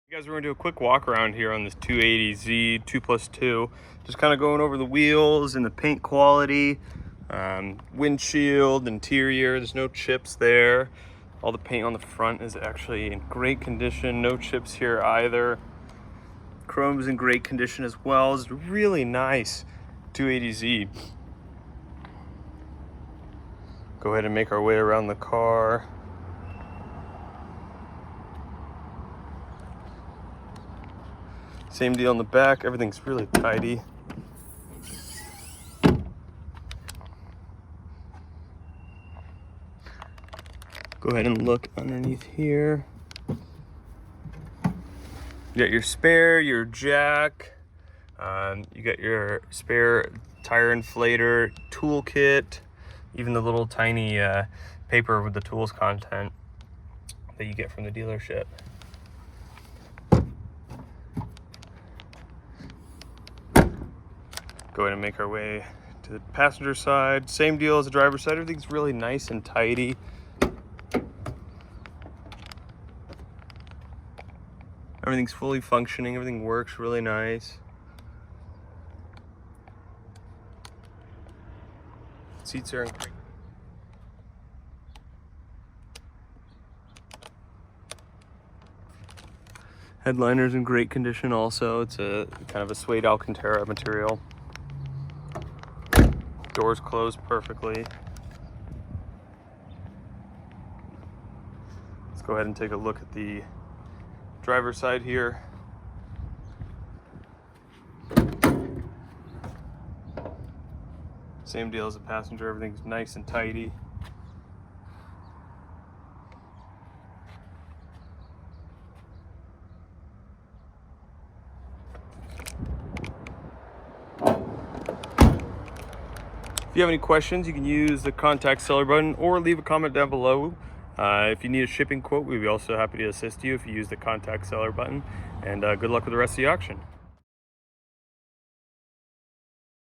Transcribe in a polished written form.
You guys, we're going to do a quick walk around here on this 280Z 2+2. Just kind of going over the wheels and the paint quality, windshield, interior. There's no chips there. All the paint on the front is actually in great condition. No chips here either. Chrome's in great condition as well. It's really nice 280Z. Go ahead and make our way around the car. Same deal on the back, everything's really tidy. Go ahead and look underneath here. You got your spare, your jack, you got your spare tire inflator, toolkit, even the little tiny paper with the tools content that you get from the dealership. Go ahead and make our way to the passenger side. Same deal as the driver's side. Everything's really nice and tidy. Everything's fully functioning. Everything works really nice. Seats are in great. Headliner's in great condition also. It's a kind of a suede Alcantara material. Doors closed perfectly. Let's go ahead and take a look at the driver's side here. Same deal as the passenger, everything's nice and tidy. If you have any questions, you can use the contact seller button or leave a comment down below. If you need a shipping quote, we'd be also happy to assist you if you use the contact seller button. And good luck with the rest of the auction.